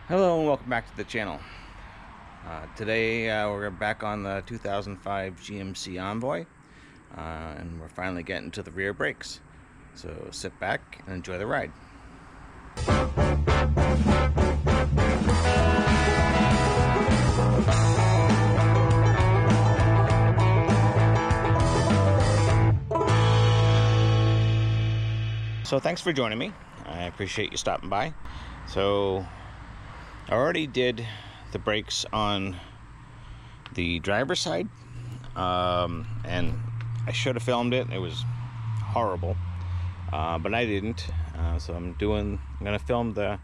Hello and welcome back to the channel. Today we're back on the 2005 GMC Envoy and we're finally getting to the rear brakes. So sit back and enjoy the ride. So thanks for joining me. I appreciate you stopping by. So I already did the brakes on the driver's side, and I should have filmed it. It was horrible, but I didn't. So I'm gonna film the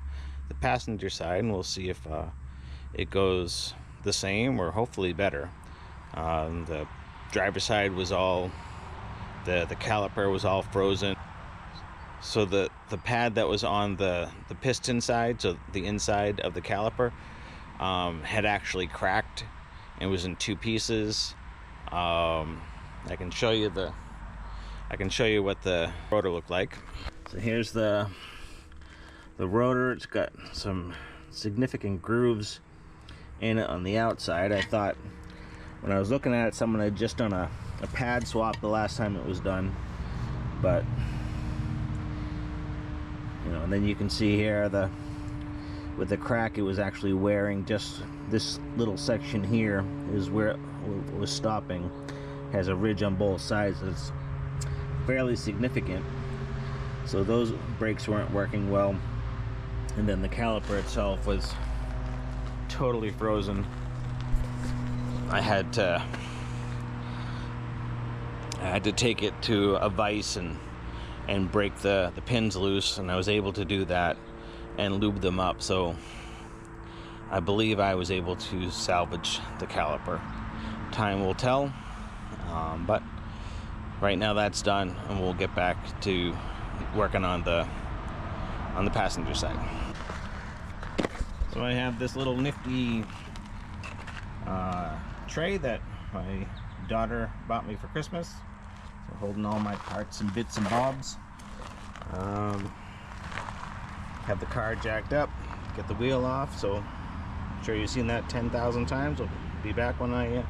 passenger side, and we'll see if it goes the same or hopefully better. The driver's side was all the caliper was all frozen. So the pad that was on the piston side, so the inside of the caliper, had actually cracked and was in two pieces. I can show you what the rotor looked like. So here's the rotor. It's got some significant grooves in it on the outside. I thought when I was looking at it, someone had just done a pad swap the last time it was done, but and then you can see here with the crack, it was actually wearing. Just this little section here is where it was stopping. Has a ridge on both sides that's fairly significant. So those brakes weren't working well, and then the caliper itself was totally frozen. I had to take it to a vise and break the pins loose, and I was able to do that and lube them up. So I believe I was able to salvage the caliper. Time will tell, but right now that's done, and we'll get back to working on the passenger side. So I have this little nifty tray that my daughter bought me for Christmas. So holding all my parts and bits and bobs. Have the car jacked up, get the wheel off. So I'm sure you've seen that 10,000 times. We'll be back when I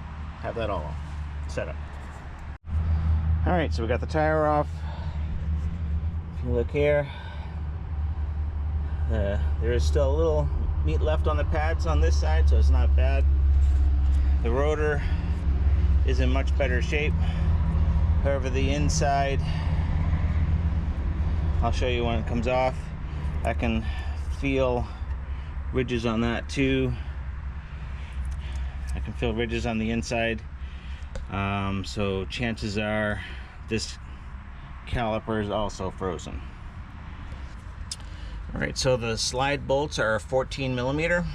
have that all set up. Alright, so we got the tire off. If you look here, there is still a little meat left on the pads on this side, so it's not bad. The rotor is in much better shape. However, the inside, I'll show you when it comes off. I can feel ridges on that too. I can feel ridges on the inside. So chances are this caliper is also frozen. All right, so the slide bolts are 14 millimeter.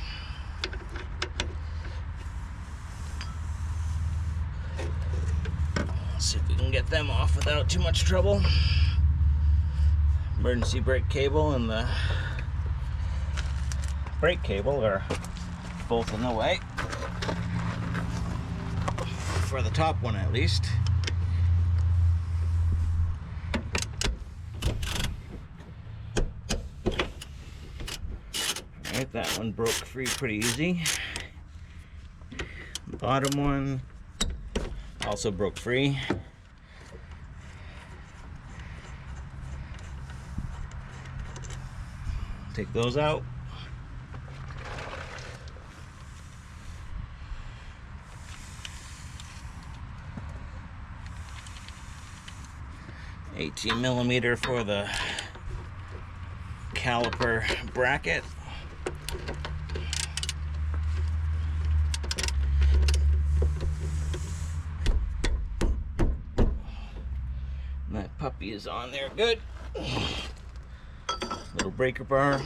See if we can get them off without too much trouble. Emergency brake cable and the brake cable are both in the way, for the top one at least. Alright, that one broke free pretty easy. The bottom one also broke free. Take those out. $18 millimeter for the caliper bracket. That puppy is on there good. Little breaker bar.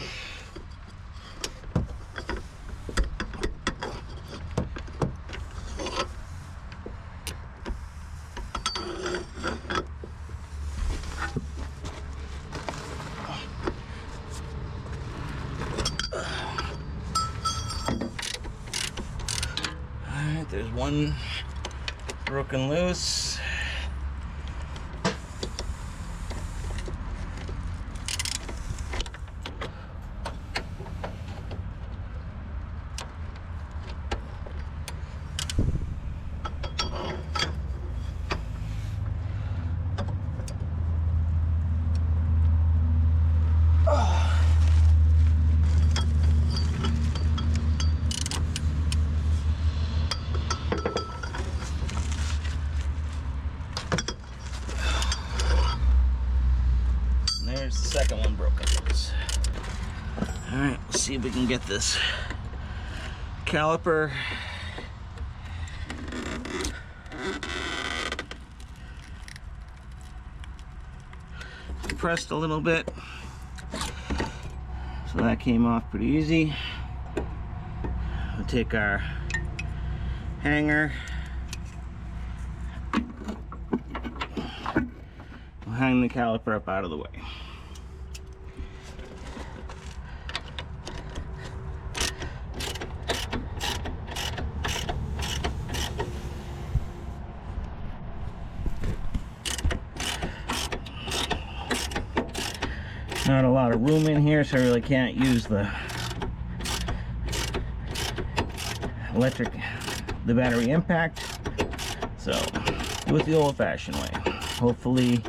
Alright, there's one broken loose. we can get this caliper pressed a little bit. So that came off pretty easy. We'll take our hanger. We'll hang the caliper up out of the way. Not a lot of room in here, so I really can't use the battery impact. So do it the old-fashioned way. Hopefully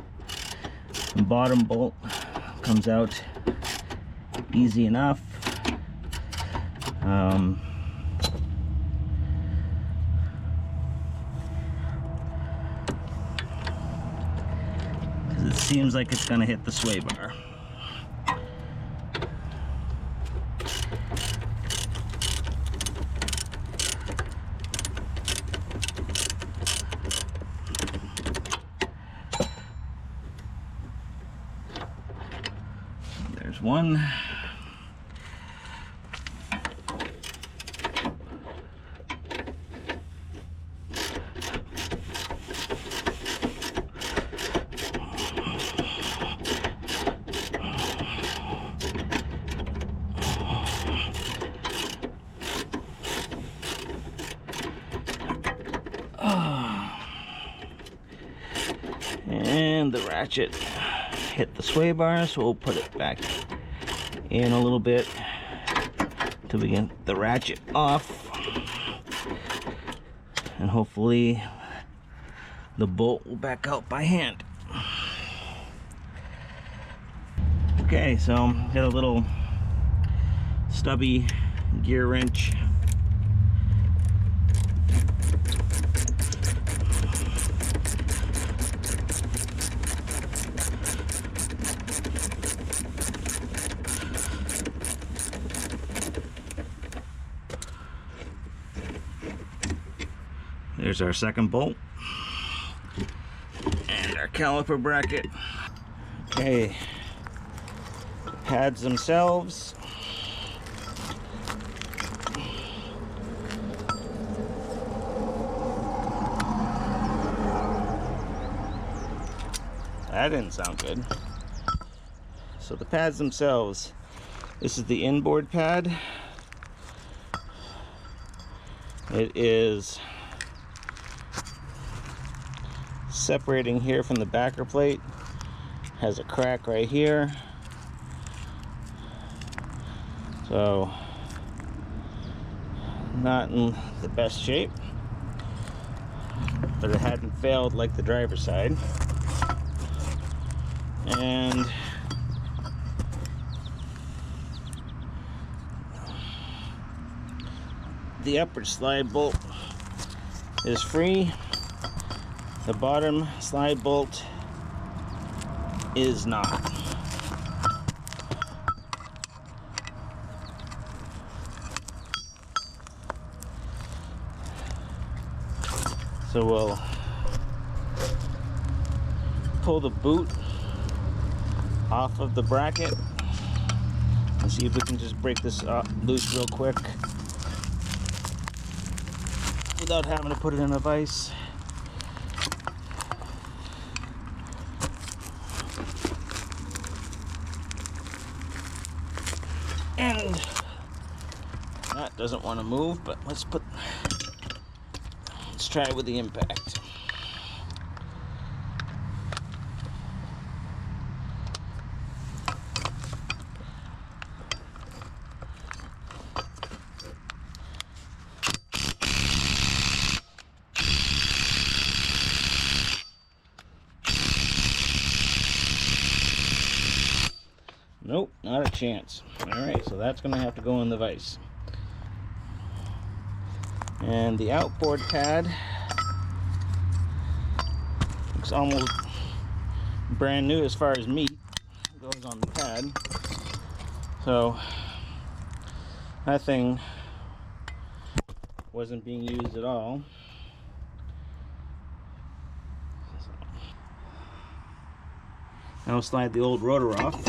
the bottom bolt comes out easy enough. Because it seems like it's going to hit the sway bar. There's one. And the ratchet hit the sway bar, so we'll put it back in a little bit till we get the ratchet off, and hopefully the bolt will back out by hand. Okay, so got a little stubby gear wrench. There's our second bolt and our caliper bracket. Okay, pads themselves. That didn't sound good. So the pads themselves, this is the inboard pad. It is separating here from the backer plate. Has a crack right here, so not in the best shape, but it hadn't failed like the driver's side. And the upper slide bolt is free. The bottom slide bolt is not. So we'll pull the boot off of the bracket and see if we can just break this loose real quick without having to put it in a vise. And that doesn't want to move, but let's try with the impact. Nope, not a chance. Alright, so that's going to have to go in the vise. And the outboard pad looks almost brand new as far as meat goes on the pad. So That thing wasn't being used at all. I'll slide the old rotor off.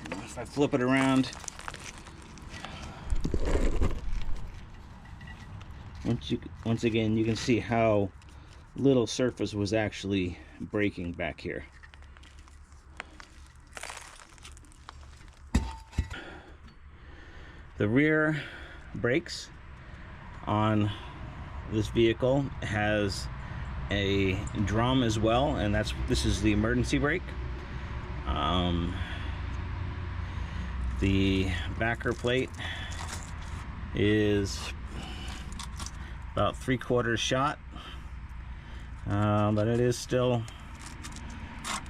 If I flip it around, once again, you can see how little surface was actually braking back here. The rear brakes on this vehicle has a drum as well, and this is the emergency brake. The backer plate is about 3/4 shot, but it is still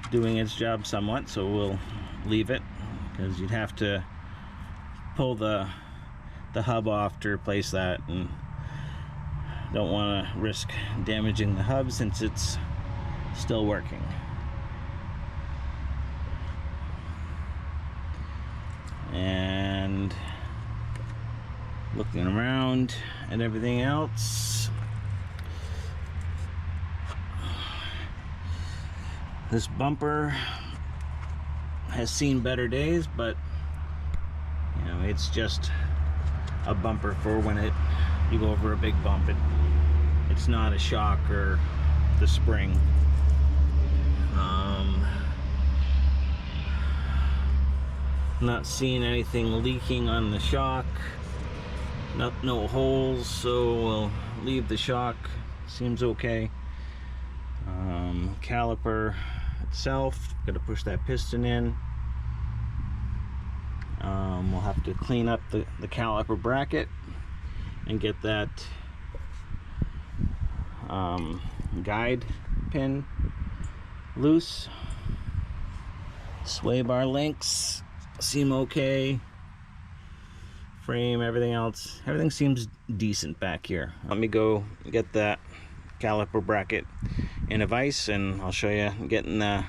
doing its job somewhat, so we'll leave it, because you'd have to pull the hub off to replace that, and don't want to risk damaging the hub since it's still working. And looking around at everything else, this bumper has seen better days, but you know, it's just a bumper for when you go over a big bump. It's not a shock or the spring. Not seeing anything leaking on the shock. No holes, so we'll leave the shock. Seems okay. Caliper itself, gotta push that piston in. We'll have to clean up the caliper bracket and get that guide pin loose. Sway bar links seem okay. Frame, everything seems decent back here. Let me go get that caliper bracket in a vise, and I'll show you getting the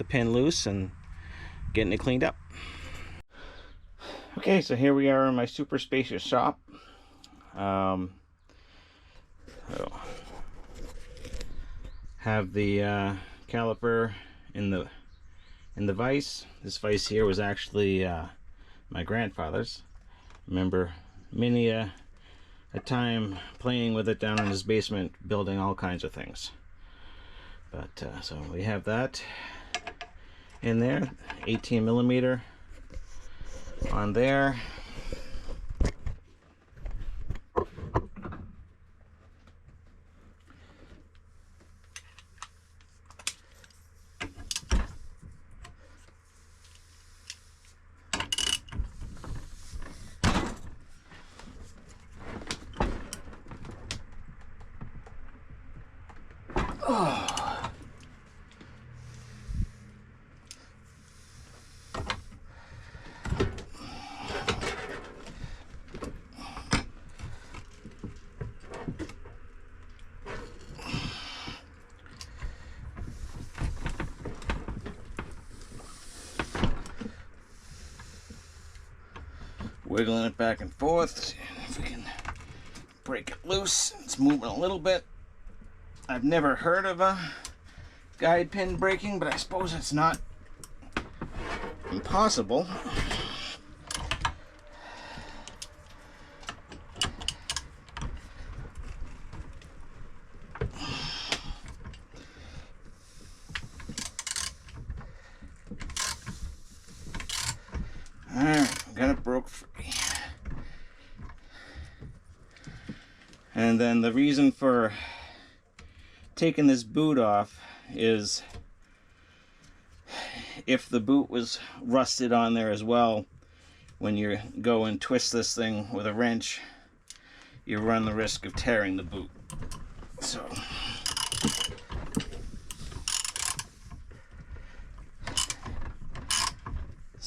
pin loose and getting it cleaned up. Okay, so here we are in my super spacious shop. So have the caliper in the vise. This vise here was actually my grandfather's. Remember many a time playing with it down in his basement, building all kinds of things. But so we have that in there, 18mm on there. Wiggling it back and forth, see if we can break it loose. It's moving a little bit. I've never heard of a guide pin breaking, but I suppose it's not impossible. Alright, got it broke free. And then the reason for taking this boot off is if the boot was rusted on there as well, when you go and twist this thing with a wrench, you run the risk of tearing the boot. So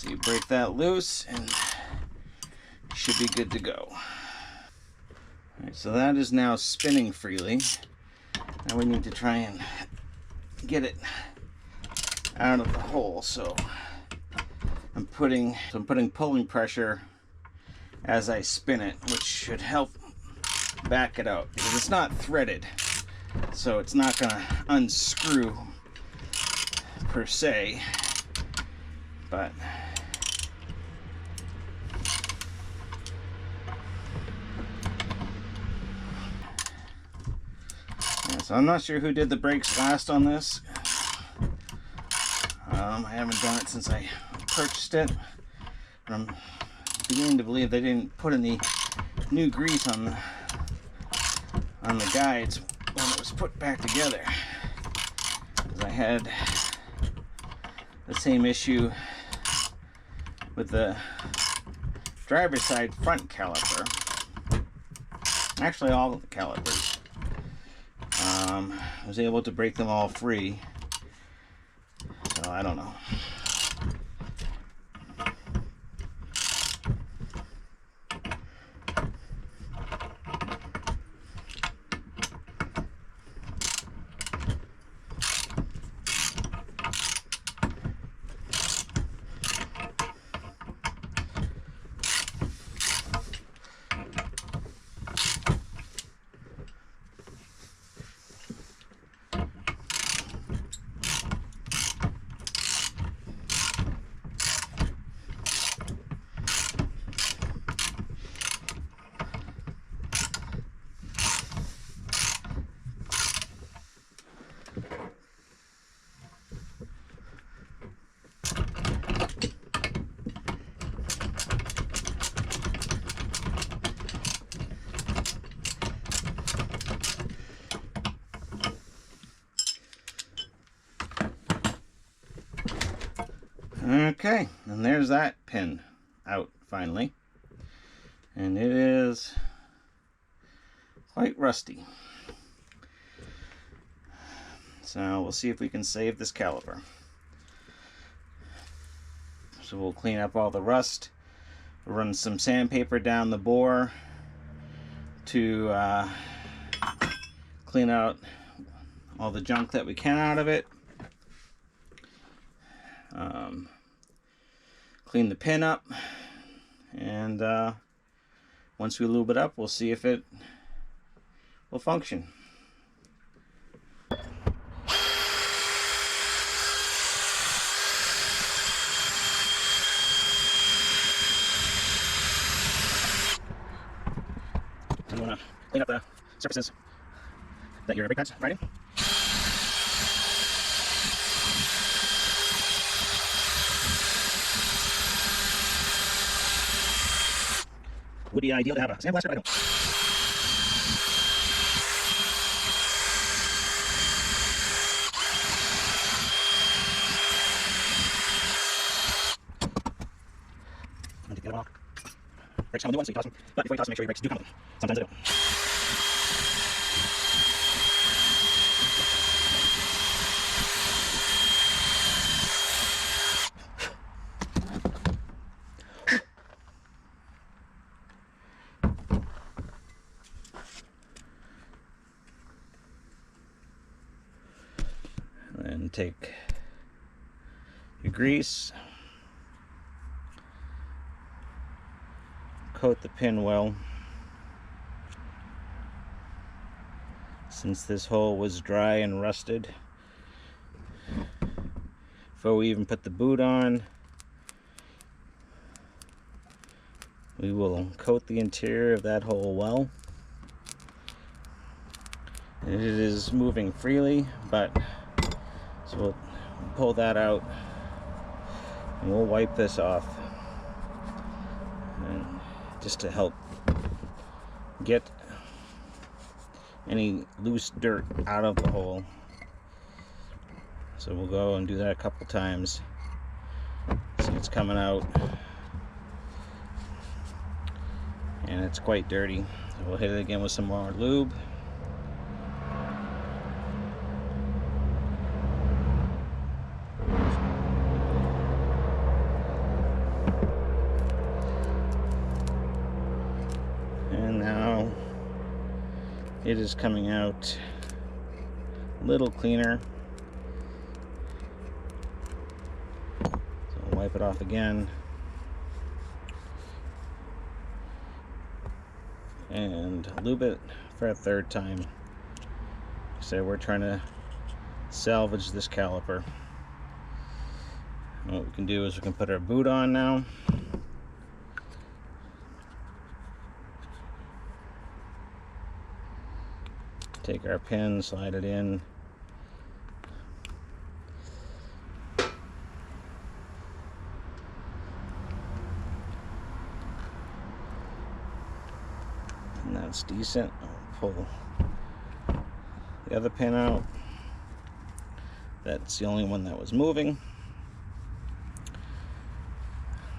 you break that loose and you should be good to go. Alright, so that is now spinning freely. Now we need to try and get it out of the hole. So I'm putting pulling pressure as I spin it, which should help back it out, because it's not threaded, so it's not gonna unscrew per se, but yeah, so I'm not sure who did the brakes last on this. I haven't done it since I purchased it, but I'm beginning to believe they didn't put any new grease on the guides when it was put back together, because I had the same issue with the driver's side front caliper. Actually, all of the calipers. I was able to break them all free, so I don't know. Okay, and there's that pin out finally, and it is quite rusty. So we'll see if we can save this caliper. So we'll clean up all the rust, run some sandpaper down the bore to clean out all the junk that we can out of it. Clean the pin up, and once we lube it up, we'll see if it will function. You want to clean up the surfaces that your brake pads riding. Would be ideal to have a sandblaster, but I don't. I'm going to get them off. Brakes come with new ones, so you toss them. But before you toss them, make sure your brakes do come with them. Sometimes they don't. And take your grease, coat the pin well. Since this hole was dry and rusted, before we even put the boot on, we will coat the interior of that hole well. It is moving freely, but so we'll pull that out and we'll wipe this off, and just to help get any loose dirt out of the hole. So we'll go and do that a couple times. See, it's coming out and it's quite dirty. So we'll hit it again with some more lube. It is coming out a little cleaner. So I'll wipe flip it off again, and lube it for a third time. So we're trying to salvage this caliper. And what we can do is we can put our boot on now. Take our pin, slide it in. And that's decent. I'll pull the other pin out. That's the only one that was moving.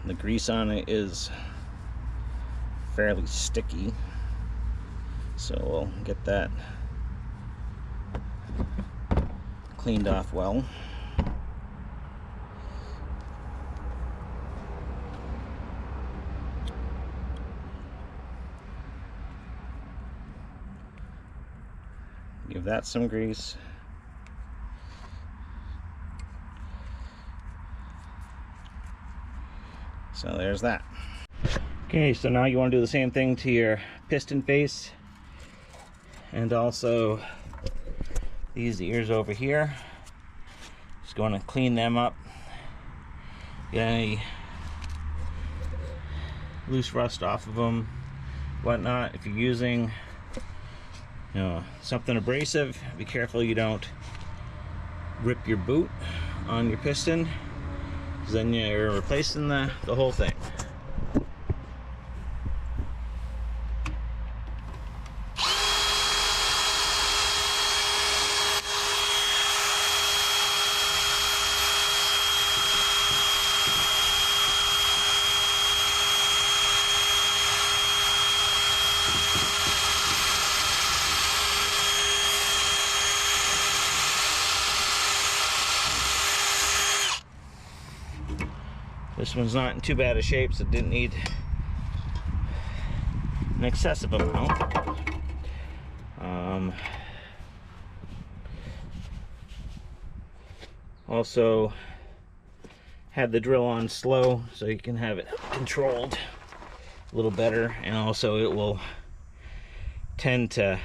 The grease on it is fairly sticky, so we'll get that cleaned off well. Give that some grease. So there's that. Okay, so now you want to do the same thing to your piston face, and also these ears over here. Just going to clean them up. Get any loose rust off of them, whatnot. If you're using, you know, something abrasive, be careful you don't rip your boot on your piston, because then you're replacing the whole thing. This one's not in too bad a shape, so it didn't need an excessive amount. Also had the drill on slow so you can have it controlled a little better, and also it will tend to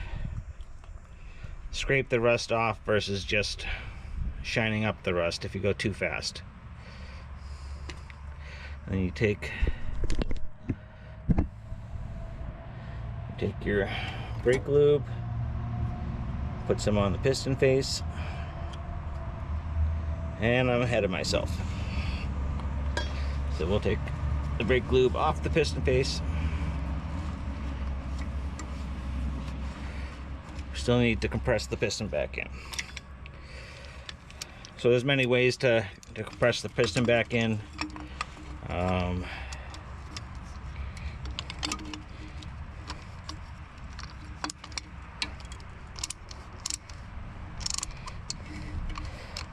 scrape the rust off versus just shining up the rust if you go too fast. Then you take your brake lube, put some on the piston face, and I'm ahead of myself. So we'll take the brake lube off the piston face. Still need to compress the piston back in. So there's many ways to compress the piston back in.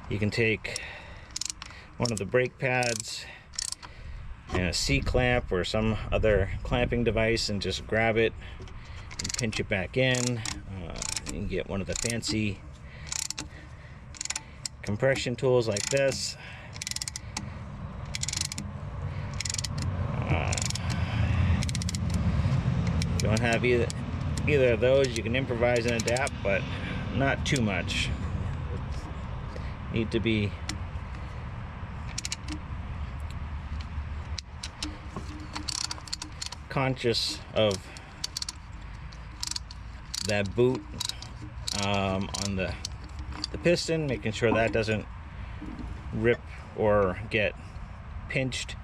You can take one of the brake pads and a C-clamp or some other clamping device and just grab it and pinch it back in. You can get one of the fancy compression tools like this. If you don't have either of those, you can improvise and adapt, but not too much. Need to be conscious of that boot on the piston, making sure that doesn't rip or get pinched.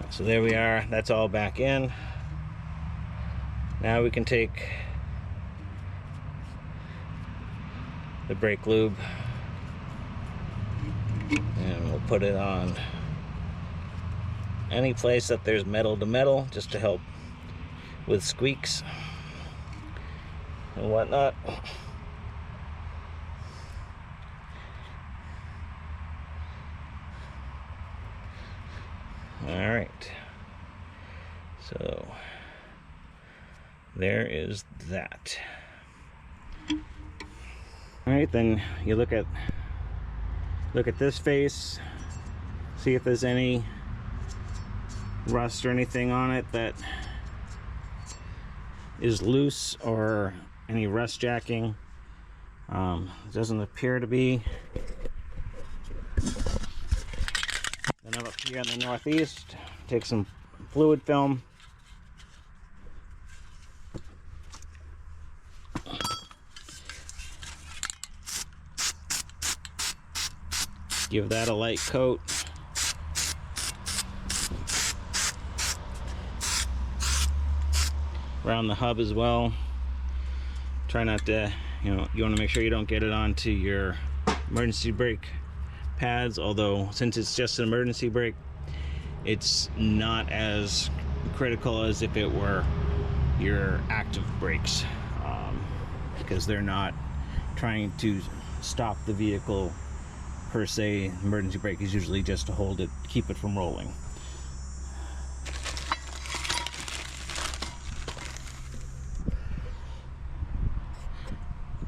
So there we are, that's all back in. Now we can take the brake lube and we'll put it on any place that there's metal to metal, just to help with squeaks and whatnot. All right, so there is that. All right, then you look at this face. See if there's any rust or anything on it that is loose, or any rust jacking. It doesn't appear to be. Then I'm up here in the northeast, take some fluid film. Give that a light coat. Around the hub as well. Try not to, you want to make sure you don't get it onto your emergency brake pads, although since it's just an emergency brake, it's not as critical as if it were your active brakes, because they're not trying to stop the vehicle per se. Emergency brake is usually just to hold it, keep it from rolling.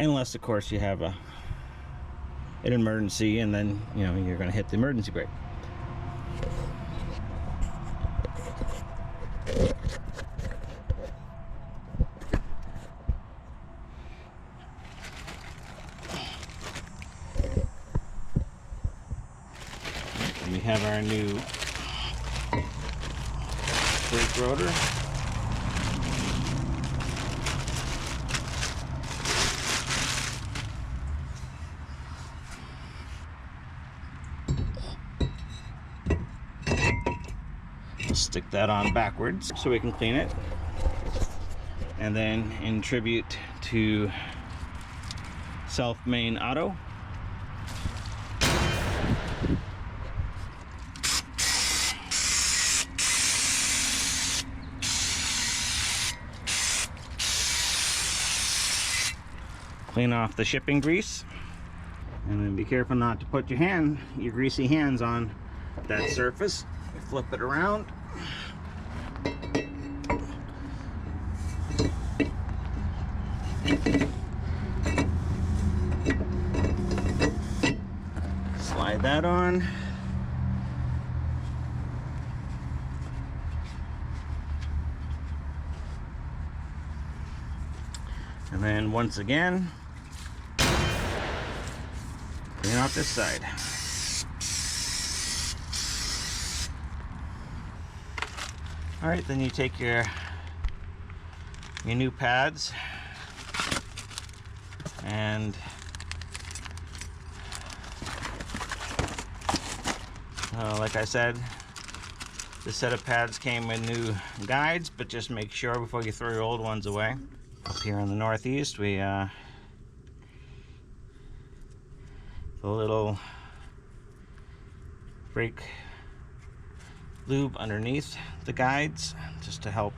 Unless, of course, you have an emergency, and then you're going to hit the emergency brake. And we have our new brake rotor. Stick that on backwards so we can clean it. And then, in tribute to Self-Main Auto, clean off the shipping grease, and then be careful not to put your greasy hands on that surface. Flip it around. Slide that on. And then once again, clean off this side. Alright, then you take your new pads, and like I said, this set of pads came with new guides, but just make sure before you throw your old ones away. Up here in the northeast, we the little brake lube underneath the guides, just to help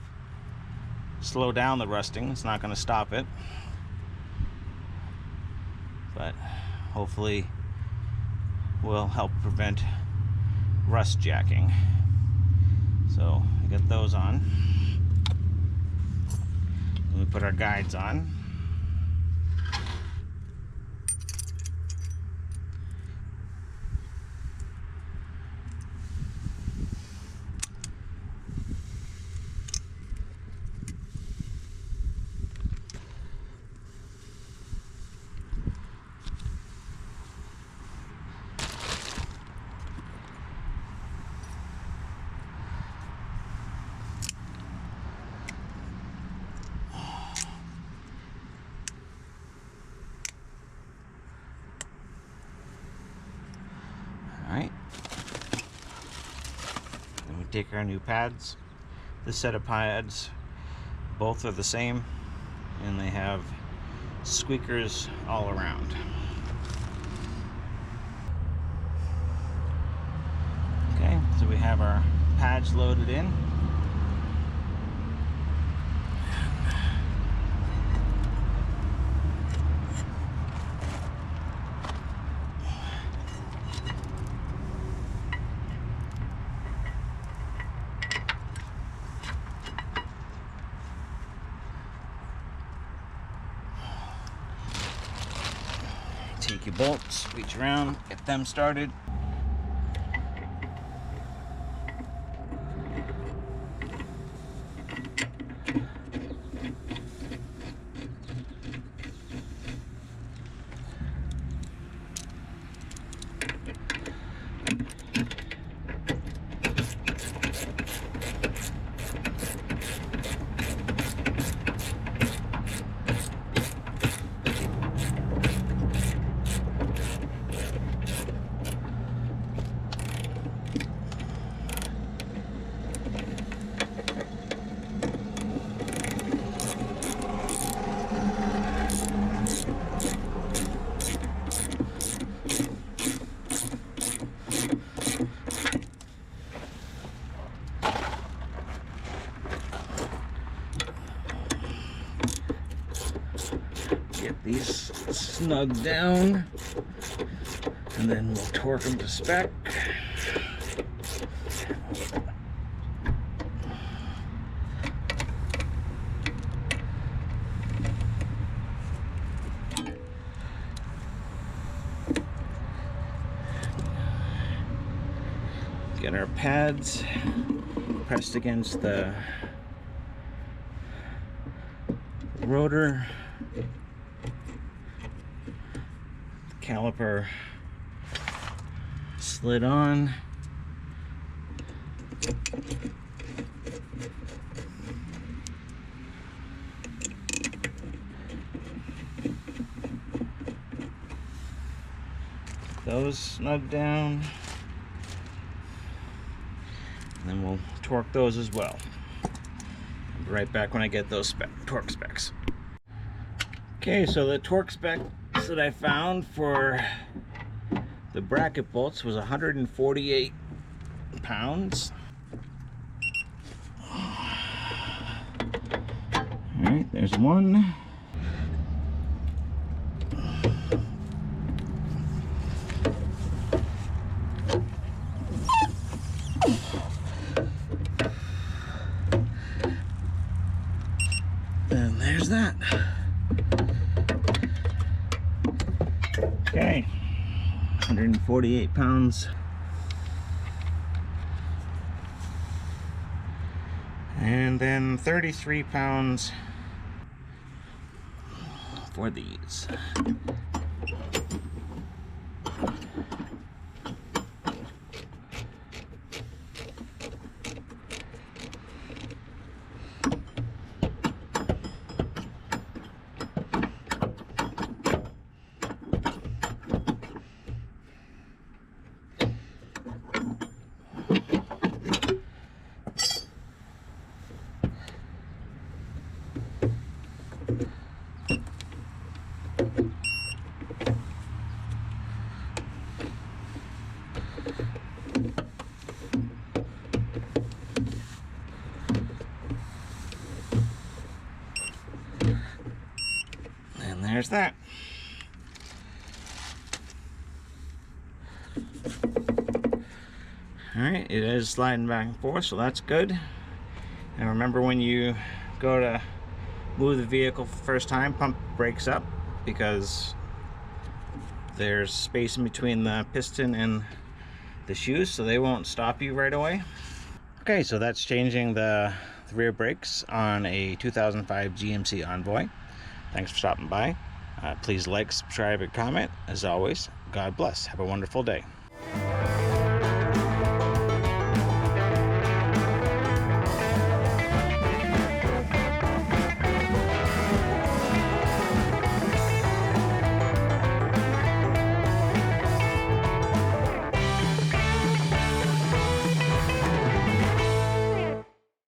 slow down the rusting. It's not going to stop it, but hopefully will help prevent rust jacking. So we get those on. Then we put our guides on. Alright, then we take our new pads. This set of pads, both are the same, and they have squeakers all around. Okay, so we have our pads loaded in. Take your bolts, reach around, get them started. these snug down, and then we'll torque them to spec. Get our pads pressed against the rotor, caliper slid on. Those snug down. And then we'll torque those as well. I'll be right back when I get those torque specs. Okay, so the torque specs that I found for the bracket bolts was 148 pounds. Alright, there's one. And there's that. Okay, 148 pounds. And then 33 pounds for these. And there's that. Alright, it is sliding back and forth, so that's good. And remember, when you go to move the vehicle for the first time, pump brakes up, because there's space in between the piston and the shoes, so they won't stop you right away. Okay, so that's changing the rear brakes on a 2005 GMC Envoy. Thanks for stopping by. Please like, subscribe, and comment. As always, God bless. Have a wonderful day.